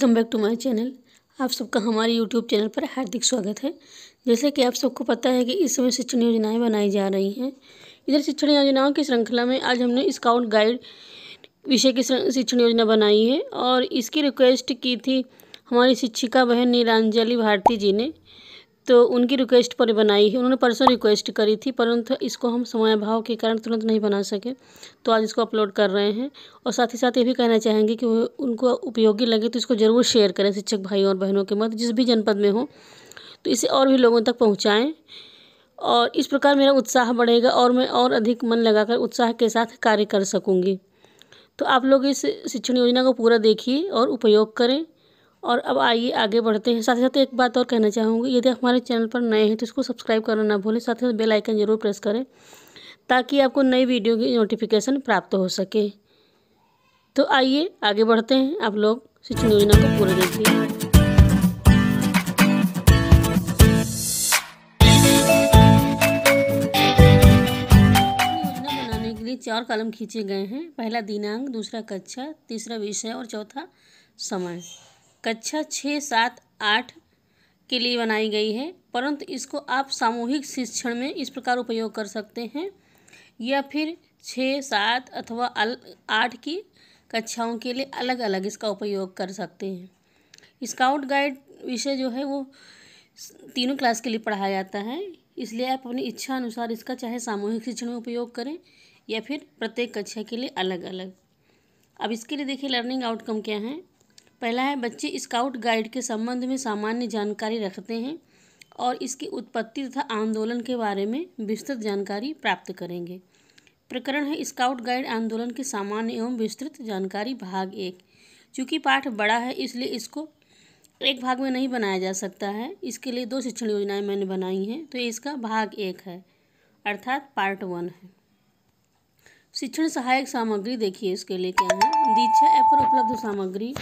Welcome back to my channel. आप सबका हमारे यूट्यूब चैनल पर हार्दिक स्वागत है। जैसे कि आप सबको पता है कि इस समय शिक्षण योजनाएं बनाई जा रही हैं। इधर शिक्षण योजनाओं की श्रृंखला में आज हमने स्काउट गाइड विषय की शिक्षण योजना बनाई है और इसकी रिक्वेस्ट की थी हमारी शिक्षिका बहन नीलांजलि भारती जी ने। तो उनकी रिक्वेस्ट पर बनाई है। उन्होंने परसों रिक्वेस्ट करी थी, परंतु इसको हम समय अभाव के कारण तुरंत नहीं बना सके, तो आज इसको अपलोड कर रहे हैं। और साथ ही साथ ये भी कहना चाहेंगे कि वो उनको उपयोगी लगे तो इसको ज़रूर शेयर करें शिक्षक भाई और बहनों के मध्य, जिस भी जनपद में हो, तो इसे और भी लोगों तक पहुँचाएँ। और इस प्रकार मेरा उत्साह बढ़ेगा और मैं और अधिक मन लगाकर उत्साह के साथ कार्य कर सकूँगी। तो आप लोग इस शिक्षण योजना को पूरा देखिए और उपयोग करें। और अब आइए आगे बढ़ते हैं। साथ ही साथ एक बात और कहना चाहूँगी, यदि हमारे चैनल पर नए हैं तो इसको सब्सक्राइब करना ना भूलें। साथ ही साथ बेल आइकन जरूर प्रेस करें ताकि आपको नई वीडियो की नोटिफिकेशन प्राप्त हो सके। तो आइए आगे बढ़ते हैं। आप लोग शिक्षण योजना को पूरा देखिए। योजना बनाने के लिए 4 कॉलम खींचे गए हैं। पहला दिनांक, दूसरा कक्षा, तीसरा विषय और चौथा समय। कक्षा 6, 7, 8 के लिए बनाई गई है, परंतु इसको आप सामूहिक शिक्षण में इस प्रकार उपयोग कर सकते हैं या फिर 6, 7 अथवा 8 की कक्षाओं के लिए अलग अलग इसका उपयोग कर सकते हैं। स्काउट गाइड विषय जो है वो तीनों क्लास के लिए पढ़ाया जाता है, इसलिए आप अपनी इच्छा अनुसार इसका चाहे सामूहिक शिक्षण में उपयोग करें या फिर प्रत्येक कक्षा के लिए अलग अलग। अब इसके लिए देखिए लर्निंग आउटकम क्या है। पहला है, बच्चे स्काउट गाइड के संबंध में सामान्य जानकारी रखते हैं और इसकी उत्पत्ति तथा आंदोलन के बारे में विस्तृत जानकारी प्राप्त करेंगे। प्रकरण है स्काउट गाइड आंदोलन की सामान्य एवं विस्तृत जानकारी, भाग 1। चूँकि पाठ बड़ा है इसलिए इसको एक भाग में नहीं बनाया जा सकता है। इसके लिए 2 शिक्षण योजनाएं मैंने बनाई हैं, तो इसका भाग 1 है, अर्थात पार्ट 1 है। शिक्षण सहायक सामग्री देखिए इसके लिए क्या है। दीक्षा ऐप पर उपलब्ध सामग्री,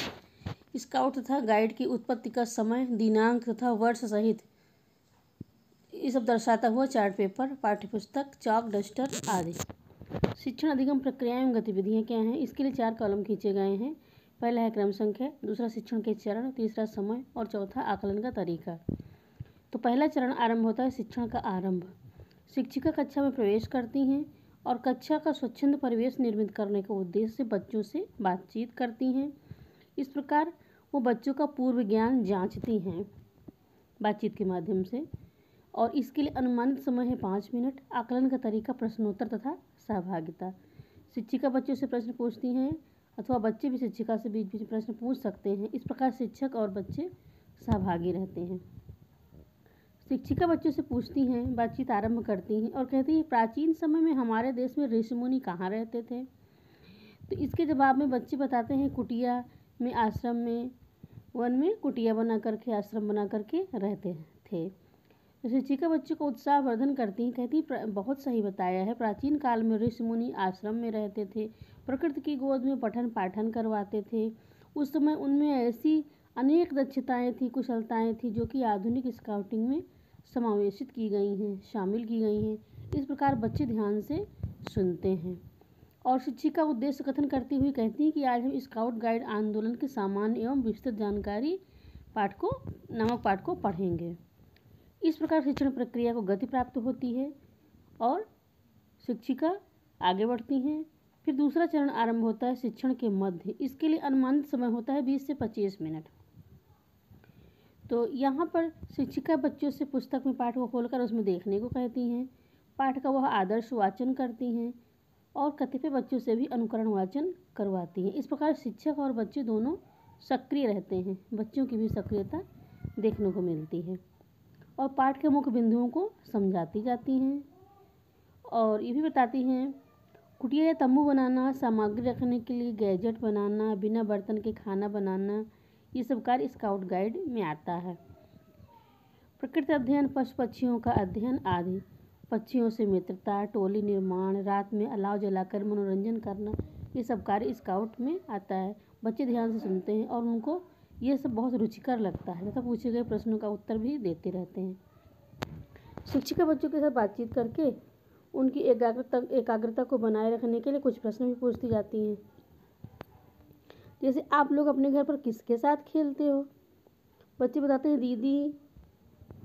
स्काउट तथा गाइड की उत्पत्ति का समय, दिनांक तथा वर्ष सहित ये सब दर्शाता हुआ चार्ट पेपर, पाठ्यपुस्तक, चॉक, डस्टर आदि। शिक्षण अधिगम प्रक्रिया एवं गतिविधियाँ क्या हैं। इसके लिए 4 कॉलम खींचे गए हैं। पहला है क्रम संख्या, दूसरा शिक्षण के चरण, तीसरा समय और चौथा आकलन का तरीका। तो पहला चरण आरंभ होता है शिक्षण का आरंभ। शिक्षिका कक्षा में प्रवेश करती हैं और कक्षा का स्वच्छंद परिवेश निर्मित करने के उद्देश्य से बच्चों से बातचीत करती हैं। इस प्रकार वो बच्चों का पूर्व ज्ञान जांचती हैं बातचीत के माध्यम से। और इसके लिए अनुमानित समय है 5 मिनट। आकलन का तरीका प्रश्नोत्तर तथा सहभागिता। शिक्षिका बच्चों से प्रश्न पूछती हैं अथवा बच्चे भी शिक्षिका से बीच बीच प्रश्न पूछ सकते हैं। इस प्रकार शिक्षक और बच्चे सहभागी रहते हैं। शिक्षिका बच्चों से पूछती हैं, बातचीत आरंभ करती हैं और कहती हैं, प्राचीन समय में हमारे देश में ऋषि मुनि कहाँ रहते थे। तो इसके जवाब में बच्चे बताते हैं, कुटिया में, आश्रम में, वन में कुटिया बना करके, आश्रम बना करके रहते थे। तो शिक्षिका बच्चों को उत्साहवर्धन करती हैं, कहती बहुत सही बताया है। प्राचीन काल में ऋषि मुनि आश्रम में रहते थे, प्रकृति की गोद में पठन पाठन करवाते थे। उस समय उनमें ऐसी अनेक दक्षताएं थी, कुशलताएं थी जो कि आधुनिक स्काउटिंग में समावेशित की गई हैं, शामिल की गई हैं। इस प्रकार बच्चे ध्यान से सुनते हैं। और शिक्षिका उद्देश्य कथन करती हुई कहती हैं कि आज हम स्काउट गाइड आंदोलन की सामान्य एवं विस्तृत जानकारी नामक पाठ को पढ़ेंगे। इस प्रकार शिक्षण प्रक्रिया को गति प्राप्त होती है और शिक्षिका आगे बढ़ती हैं। फिर दूसरा चरण आरंभ होता है शिक्षण के मध्य। इसके लिए अनुमानित समय होता है 20 से 25 मिनट। तो यहाँ पर शिक्षिका बच्चों से पुस्तक में पाठ को खोलकर उसमें देखने को कहती हैं। पाठ का वह आदर्श वाचन करती हैं और कतिपय बच्चों से भी अनुकरण वाचन करवाती हैं। इस प्रकार शिक्षक और बच्चे दोनों सक्रिय रहते हैं। बच्चों की भी सक्रियता देखने को मिलती है और पाठ के मुख्य बिंदुओं को समझाती जाती हैं। और ये भी बताती हैं, कुटिया या तंबू बनाना, सामग्री रखने के लिए गैजेट बनाना, बिना बर्तन के खाना बनाना, ये सब कार्य स्काउट गाइड में आता है। प्रकृति अध्ययन, पशु पक्षियों का अध्ययन आदि, पक्षियों से मित्रता, टोली निर्माण, रात में अलाव जलाकर मनोरंजन करना, ये सब कार्य स्काउट में आता है। बच्चे ध्यान से सुनते हैं और उनको ये सब बहुत रुचिकर लगता है तथा पूछे गए प्रश्नों का उत्तर भी देते रहते हैं। शिक्षिका बच्चों के साथ बातचीत करके उनकी एकाग्रता को बनाए रखने के लिए कुछ प्रश्न भी पूछती जाती हैं। जैसे आप लोग अपने घर पर किसके साथ खेलते हो? बच्चे बताते हैं दीदी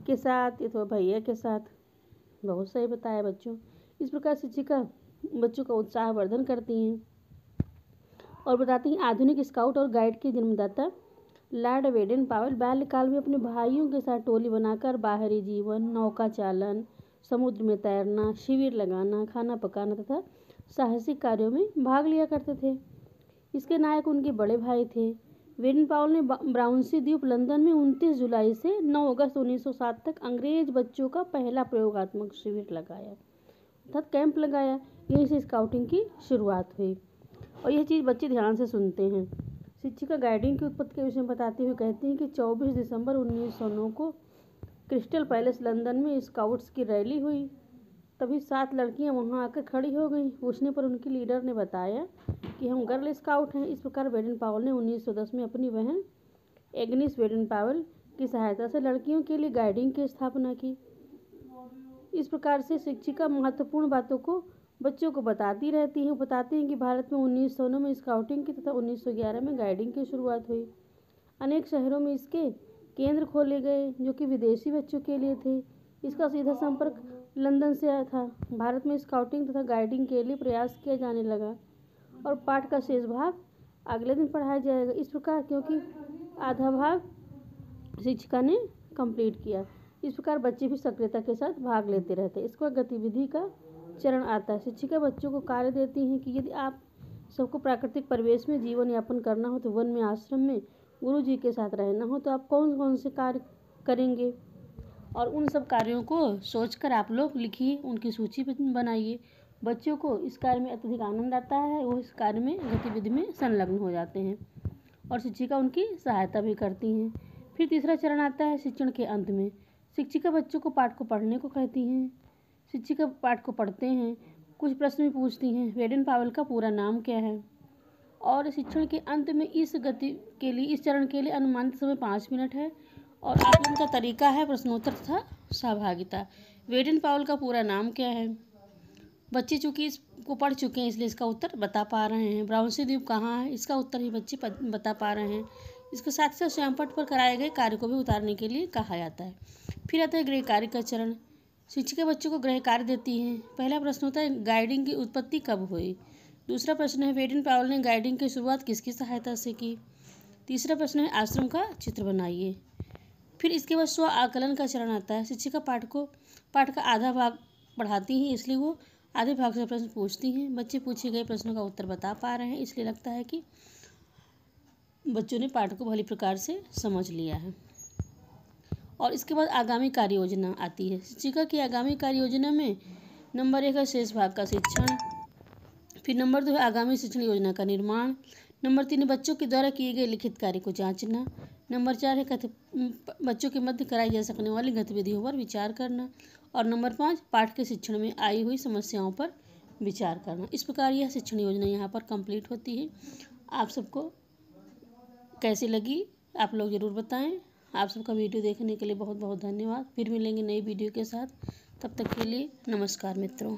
के साथ या तो भैया के साथ। बहुत सही बताया बच्चों। इस प्रकार शिक्षिका बच्चों का उत्साहवर्धन करती हैं और बताती हैं आधुनिक स्काउट और गाइड के जन्मदाता लॉर्ड बेडन पावेल बाल्यकाल में अपने भाइयों के साथ टोली बनाकर बाहरी जीवन, नौका चालन, समुद्र में तैरना, शिविर लगाना, खाना पकाना तथा साहसिक कार्यों में भाग लिया करते थे। इसके नायक उनके बड़े भाई थे। बेडन पावेल ने ब्राउनसी द्वीप लंदन में 29 जुलाई से 9 अगस्त 1907 तक अंग्रेज बच्चों का पहला प्रयोगात्मक शिविर लगाया अर्थात कैंप लगाया। यहीं से स्काउटिंग की शुरुआत हुई और यह चीज़ बच्चे ध्यान से सुनते हैं। शिक्षिका गाइडिंग की उत्पत्ति के विषय में बताते हुए कहती हैं कि 24 दिसंबर 1909 को क्रिस्टल पैलेस लंदन में स्काउट्स की रैली हुई। तभी 7 लड़कियां वहां आकर खड़ी हो गईं। पूछने पर उनकी लीडर ने बताया कि हम गर्ल स्काउट हैं। इस प्रकार बेडन पावेल ने 1910 में अपनी बहन एग्निस बेडन पावेल की सहायता से लड़कियों के लिए गाइडिंग की स्थापना की। इस प्रकार से शिक्षिका महत्वपूर्ण बातों को बच्चों को बताती रहती हैं। बताती हैं कि भारत में 1909 में स्काउटिंग की तथा 1911 में गाइडिंग की शुरुआत हुई। अनेक शहरों में इसके केंद्र खोले गए जो कि विदेशी बच्चों के लिए थे। इसका सीधा संपर्क लंदन से आया था। भारत में स्काउटिंग तथा गाइडिंग के लिए प्रयास किया जाने लगा और पाठ का शेष भाग अगले दिन पढ़ाया जाएगा। इस प्रकार क्योंकि आधा भाग शिक्षिका ने कंप्लीट किया। इस प्रकार बच्चे भी सक्रियता के साथ भाग लेते रहते। इसके बाद गतिविधि का चरण आता है। शिक्षिका बच्चों को कार्य देती हैं कि यदि आप सबको प्राकृतिक परिवेश में जीवन यापन करना हो तो वन में, आश्रम में गुरु जी के साथ रहना हो तो आप कौन कौन से कार्य करेंगे और उन सब कार्यों को सोचकर आप लोग लिखिए, उनकी सूची बनाइए। बच्चों को इस कार्य में अत्यधिक आनंद आता है, वो इस कार्य में गतिविधि में संलग्न हो जाते हैं और शिक्षिका उनकी सहायता भी करती हैं। फिर तीसरा चरण आता है शिक्षण के अंत में। शिक्षिका बच्चों को पाठ को पढ़ने को कहती हैं। शिक्षिका पाठ को पढ़ते हैं, कुछ प्रश्न भी पूछती हैं। बेडन पावेल का पूरा नाम क्या है? और शिक्षण के अंत में इस चरण के लिए अनुमानित समय 5 मिनट है और आकलन का तरीका है प्रश्नोत्तर तथा सहभागिता। बेडन पावेल का पूरा नाम क्या है? बच्चे चूंकि इसको पढ़ चुके हैं इसलिए इसका उत्तर बता पा रहे हैं। ब्राउनसी द्वीप कहाँ है? इसका उत्तर ही बच्चे बता पा रहे हैं। इसके साथ ही साथ स्वयंपट पर कराए गए कार्य को भी उतारने के लिए कहा जाता है। फिर आता है गृह कार्य का चरण। शिक्षिका बच्चों को गृह कार्य देती हैं। पहला प्रश्न होता है गाइडिंग की उत्पत्ति कब हुई? दूसरा प्रश्न है बेडन पावेल ने गाइडिंग की शुरुआत किसकी सहायता से की? तीसरा प्रश्न है आश्रम का चित्र बनाइए। फिर इसके बाद स्व आकलन का चरण आता है। शिक्षिका पाठ का आधा भाग पढ़ाती हैं इसलिए वो आधे भाग से प्रश्न पूछती हैं। बच्चे पूछे गए प्रश्नों का उत्तर बता पा रहे हैं इसलिए लगता है कि बच्चों ने पाठ को भली प्रकार से समझ लिया है। और इसके बाद आगामी कार्य योजना आती है। शिक्षिका की आगामी कार्य योजना में नंबर 1 है शेष भाग का शिक्षण। फिर नंबर 2 है आगामी शिक्षण योजना का निर्माण। नंबर 3 है बच्चों के द्वारा किए गए लिखित कार्य को जांचना। नंबर 4 है बच्चों के मध्य कराई जा सकने वाली गतिविधियों पर विचार करना। और नंबर 5 पाठ के शिक्षण में आई हुई समस्याओं पर विचार करना। इस प्रकार यह शिक्षण योजना यहाँ पर कंप्लीट होती है। आप सबको कैसी लगी आप लोग ज़रूर बताएं। आप सबका वीडियो देखने के लिए बहुत बहुत धन्यवाद। फिर मिलेंगे नई वीडियो के साथ, तब तक के लिए नमस्कार मित्रों।